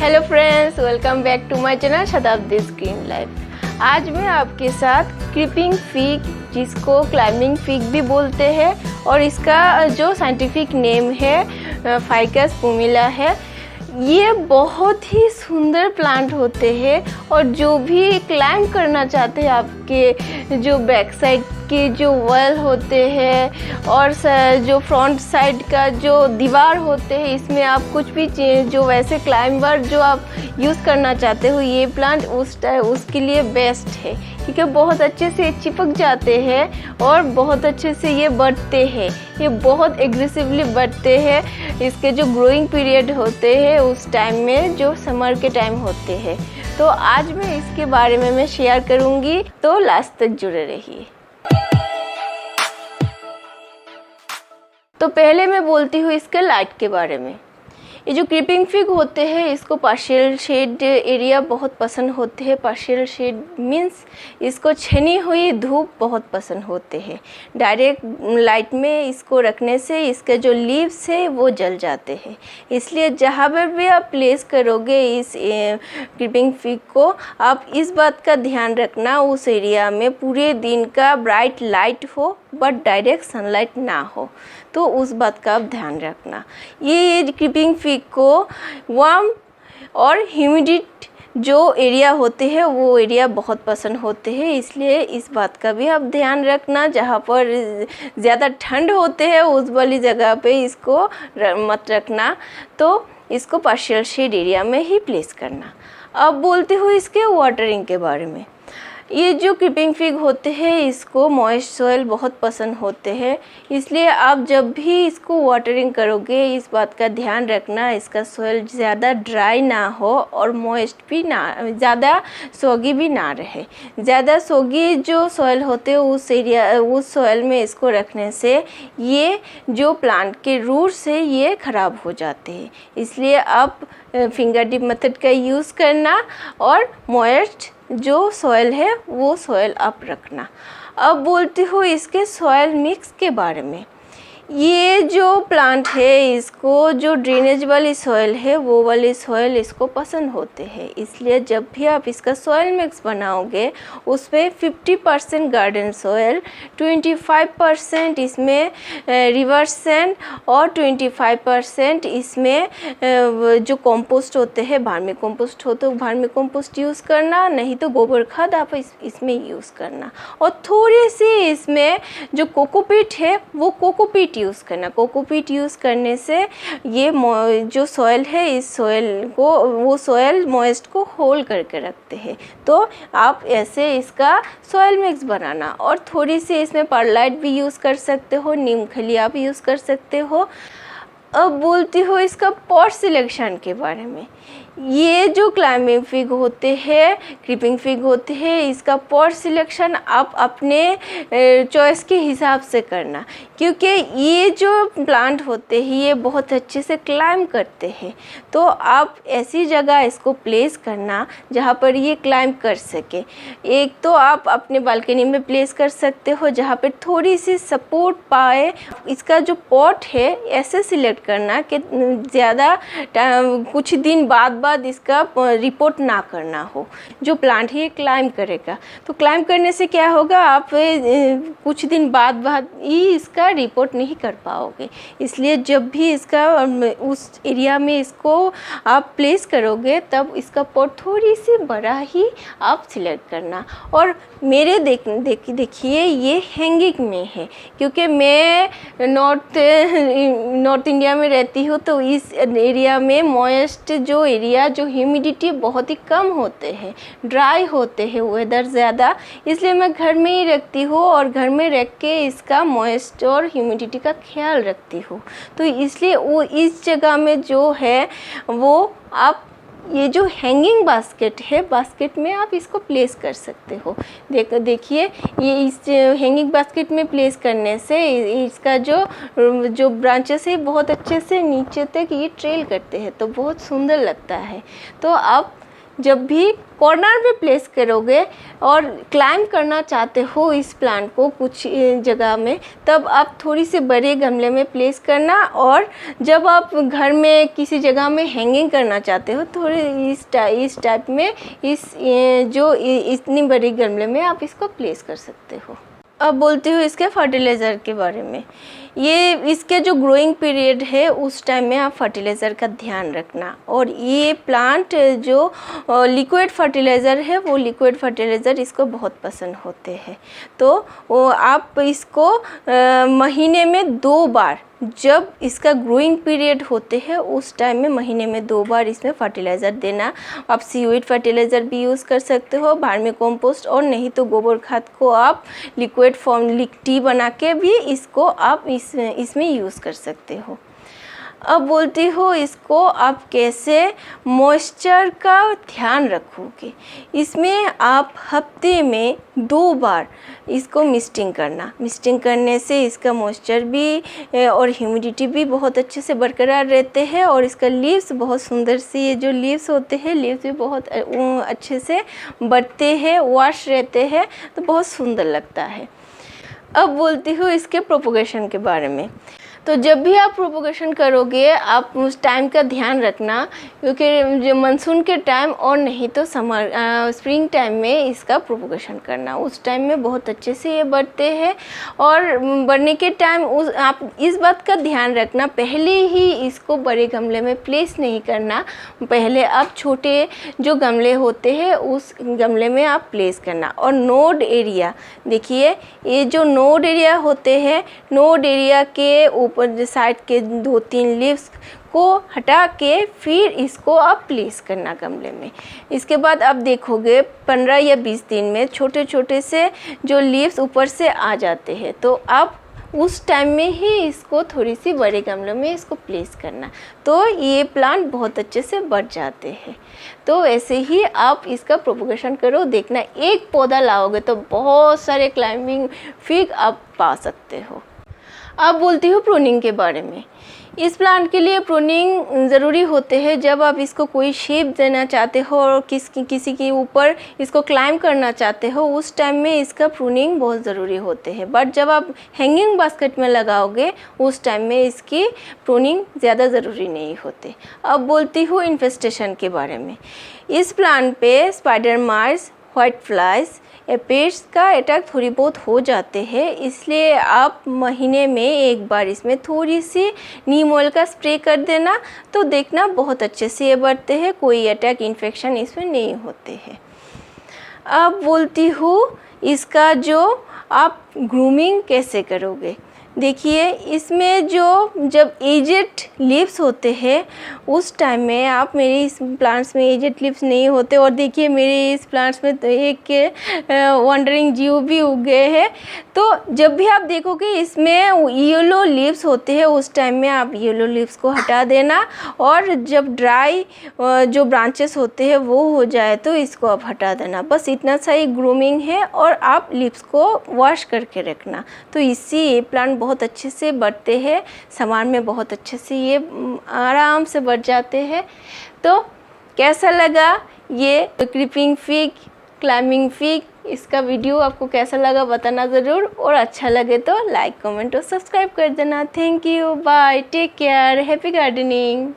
Hello friends, welcome back to my channel Shatabdi green life. आज मैं आपके साथ क्रीपिंग फिग, जिसको क्लाइंबिंग फिग भी बोलते हैं और इसका जो साइंटिफिक नेम है फाइकस पुमिला है, ये बहुत ही सुंदर प्लांट होते हैं और जो भी क्लाइंब करना चाहते हैं आपके जो बैक साइड के जो वॉल होते हैं और जो फ्रंट साइड का जो दीवार होते हैं, इसमें आप कुछ भी जो वैसे क्लाइंबर जो आप यूज़ करना चाहते हो, ये प्लांट उसके लिए बेस्ट है क्योंकि बहुत अच्छे से चिपक जाते हैं और बहुत अच्छे से ये बढ़ते हैं। ये बहुत एग्रेसिवली बढ़ते हैं। इसके जो ग्रोइंग पीरियड होते हैं उस टाइम में जो समर के टाइम होते हैं, तो आज मैं इसके बारे में मैं शेयर करूँगी, तो लास्ट तक जुड़े रहिए। तो पहले मैं बोलती हूँ इसके लाइट के बारे में। ये जो क्रीपिंग फिग होते हैं, इसको पार्शियल शेड एरिया बहुत पसंद होते हैं। पार्शियल शेड मीन्स इसको छनी हुई धूप बहुत पसंद होते हैं। डायरेक्ट लाइट में इसको रखने से इसके जो लीव्स है वो जल जाते हैं। इसलिए जहाँ पर भी आप प्लेस करोगे इस क्रीपिंग फिग को, आप इस बात का ध्यान रखना उस एरिया में पूरे दिन का ब्राइट लाइट हो बट डायरेक्ट सनलाइट ना हो, तो उस बात का आप ध्यान रखना। ये क्रीपिंग फिग को वार्म और ह्यूमिडिट जो एरिया होते हैं वो एरिया बहुत पसंद होते हैं, इसलिए इस बात का भी आप ध्यान रखना। जहाँ पर ज़्यादा ठंड होते हैं उस वाली जगह पे इसको मत रखना, तो इसको पार्शियल शेड एरिया में ही प्लेस करना। अब बोलती हूँ इसके वाटरिंग के बारे में। ये जो क्रीपिंग फिग होते हैं इसको मॉइस्ट सॉइल बहुत पसंद होते हैं, इसलिए आप जब भी इसको वाटरिंग करोगे इस बात का ध्यान रखना इसका सॉइल ज़्यादा ड्राई ना हो और मॉइस्ट भी ना, ज़्यादा सोगी भी ना रहे। ज़्यादा सोगी जो सॉइल होते हैं उस सॉइल में इसको रखने से ये जो प्लांट के रूट्स है ये ख़राब हो जाते हैं। इसलिए आप फिंगर डिप मेथड का यूज़ करना और मॉइस्ट जो सॉइल है वो सॉइल आप रखना। अब बोलती हूँ इसके सॉइल मिक्स के बारे में। ये जो प्लांट है इसको जो ड्रेनेज वाली सॉइल है वो वाली सॉइल इसको पसंद होते हैं, इसलिए जब भी आप इसका सॉइल मिक्स बनाओगे उसमें 50% गार्डन सॉइल, 25% इसमें रिवर सैंड और 25% इसमें जो कंपोस्ट होते हैं, वर्मी कंपोस्ट हो तो वर्मी कंपोस्ट यूज़ करना, नहीं तो गोबर खाद आप इसमें यूज़ करना। और थोड़ी सी इसमें जो कोकोपीट है वो कोकोपीट यूज़ करना। कोकोपीट यूज़ करने से ये जो सॉइल है इस सॉइल को, वो सॉइल मॉइस्ट को होल्ड करके रखते हैं। तो आप ऐसे इसका सॉइल मिक्स बनाना और थोड़ी सी इसमें परलाइट भी यूज़ कर सकते हो, नीम खली आप यूज़ कर सकते हो। अब बोलती हूँ इसका पॉट सिलेक्शन के बारे में। ये जो क्लाइंबिंग फिग होते हैं, क्रीपिंग फिग होते हैं, इसका पॉट सिलेक्शन आप अपने चॉइस के हिसाब से करना, क्योंकि ये जो प्लांट होते हैं ये बहुत अच्छे से क्लाइंब करते हैं। तो आप ऐसी जगह इसको प्लेस करना जहाँ पर ये क्लाइंब कर सके। एक तो आप अपने बालकनी में प्लेस कर सकते हो जहाँ पर थोड़ी सी सपोर्ट पाए। इसका जो पॉट है ऐसे सिलेक्ट करना कि ज़्यादा कुछ दिन बाद इसका रिपोर्ट ना करना हो। जो प्लांट है ये क्लाइंब करेगा, तो क्लाइंब करने से क्या होगा, आप कुछ दिन बाद ही इसका रिपोर्ट नहीं कर पाओगे। इसलिए जब भी इसका उस एरिया में इसको आप प्लेस करोगे तब इसका पॉट थोड़ी सी बड़ा ही आप सिलेक्ट करना। और मेरे देखिए ये हैंगिंग में है, क्योंकि मैं नॉर्थ इंडिया में रहती हूँ, तो इस एरिया में मॉइस्ट जो एरिया, जो ह्यूमिडिटी बहुत ही कम होते हैं, ड्राई होते हैं वेदर ज़्यादा, इसलिए मैं घर में ही रखती हूँ और घर में रख के इसका मॉइस्ट और ह्यूमिडिटी का ख्याल रखती हूँ। तो इसलिए वो इस जगह में जो है वो आप ये जो हैंगिंग बास्केट है, बास्केट में आप इसको प्लेस कर सकते हो। देखिए ये इस हैंगिंग बास्केट में प्लेस करने से इसका जो ब्रांचेस है बहुत अच्छे से नीचे तक ये ट्रेल करते हैं, तो बहुत सुंदर लगता है। तो आप जब भी कॉर्नर पे प्लेस करोगे और क्लाइंब करना चाहते हो इस प्लांट को कुछ जगह में, तब आप थोड़ी सी बड़े गमले में प्लेस करना, और जब आप घर में किसी जगह में हैंगिंग करना चाहते हो थोड़े इस टाइप में इतनी बड़ी गमले में आप इसको प्लेस कर सकते हो। अब बोलती हूँ इसके फर्टिलाइज़र के बारे में। ये इसके जो ग्रोइंग पीरियड है उस टाइम में आप फर्टिलाइज़र का ध्यान रखना, और ये प्लांट जो लिक्विड फर्टिलाइज़र है वो लिक्विड फर्टिलाइज़र इसको बहुत पसंद होते हैं। तो वो आप इसको महीने में 2 बार, जब इसका ग्रोइंग पीरियड होते हैं उस टाइम में महीने में 2 बार इसमें फर्टिलाइज़र देना। आप सीवीड फर्टिलाइज़र भी यूज़ कर सकते हो, वर्मी कंपोस्ट, और नहीं तो गोबर खाद को आप लिक्विड फॉर्म टी बना के भी इसको आप इसमें यूज़ कर सकते हो। अब बोलती हो इसको आप कैसे मॉइस्चर का ध्यान रखोगे। इसमें आप हफ्ते में 2 बार इसको मिस्टिंग करना। मिस्टिंग करने से इसका मॉइस्चर भी और ह्यूमिडिटी भी बहुत अच्छे से बरकरार रहते हैं, और इसका लीव्स बहुत सुंदर सी, ये जो लीव्स होते हैं लीव्स भी बहुत अच्छे से बढ़ते हैं, वॉश रहते हैं, तो बहुत सुंदर लगता है। अब बोलती हूँ इसके प्रोपोगेशन के बारे में। तो जब भी आप प्रोपोगेशन करोगे आप उस टाइम का ध्यान रखना, क्योंकि जो मानसून के टाइम और नहीं तो स्प्रिंग टाइम में इसका प्रोपोगेशन करना। उस टाइम में बहुत अच्छे से ये बढ़ते हैं, और बढ़ने के टाइम आप इस बात का ध्यान रखना, पहले ही इसको बड़े गमले में प्लेस नहीं करना। पहले आप छोटे जो गमले होते हैं उस गमले में आप प्लेस करना। और नोड एरिया देखिए, ये जो नोड एरिया होते हैं, नोड एरिया के ऊपर साइड के 2-3 लीव्स को हटा के फिर इसको आप प्लेस करना गमले में। इसके बाद आप देखोगे 15 या 20 दिन में छोटे छोटे से जो लीव्स ऊपर से आ जाते हैं, तो आप उस टाइम में ही इसको थोड़ी सी बड़े गमलों में इसको प्लेस करना, तो ये प्लांट बहुत अच्छे से बढ़ जाते हैं। तो ऐसे ही आप इसका प्रोपोगेशन करो, देखना एक पौधा लाओगे तो बहुत सारे क्लाइंबिंग फिग आप पा सकते हो। अब बोलती हूँ प्रूनिंग के बारे में। इस प्लांट के लिए प्रूनिंग ज़रूरी होते हैं जब आप इसको कोई शेप देना चाहते हो और किसी के ऊपर इसको क्लाइंब करना चाहते हो, उस टाइम में इसका प्रूनिंग बहुत ज़रूरी होते हैं। बट जब आप हैंगिंग बास्केट में लगाओगे उस टाइम में इसकी प्रूनिंग ज़्यादा ज़रूरी नहीं होते। अब बोलती हूँ इन्फेस्टेशन के बारे में। इस प्लांट पे spider mites, white flies, aphids का अटैक थोड़ी बहुत हो जाते हैं, इसलिए आप महीने में 1 बार इसमें थोड़ी सी नीम ऑयल का स्प्रे कर देना, तो देखना बहुत अच्छे से ये बढ़ते हैं, कोई अटैक इन्फेक्शन इसमें नहीं होते हैं। अब बोलती हूँ इसका जो आप ग्रूमिंग कैसे करोगे। देखिए इसमें जब एजेड लीव्स होते हैं उस टाइम में आप, मेरे इस प्लांट्स में एजेड लीव्स नहीं होते, और देखिए मेरे इस प्लांट्स में तो एक वंडरिंग जीव भी उग गए हैं। तो जब भी आप देखोगे इसमें येलो लीव्स होते हैं उस टाइम में आप येलो लीव्स को हटा देना, और जब ड्राई जो ब्रांचेस होते हैं वो हो जाए तो इसको आप हटा देना। बस इतना सा ही ग्रूमिंग है, और आप लीव्स को वॉश करके रखना, तो इससे ये प्लांट बहुत अच्छे से बढ़ते हैं, सामान में बहुत अच्छे से ये आराम से बढ़ जाते हैं। तो कैसा लगा ये क्रीपिंग फिग, क्लाइंबिंग फिग, इसका वीडियो आपको कैसा लगा बताना ज़रूर, और अच्छा लगे तो लाइक, कमेंट और सब्सक्राइब कर देना। Thank you, bye, take care, happy gardening.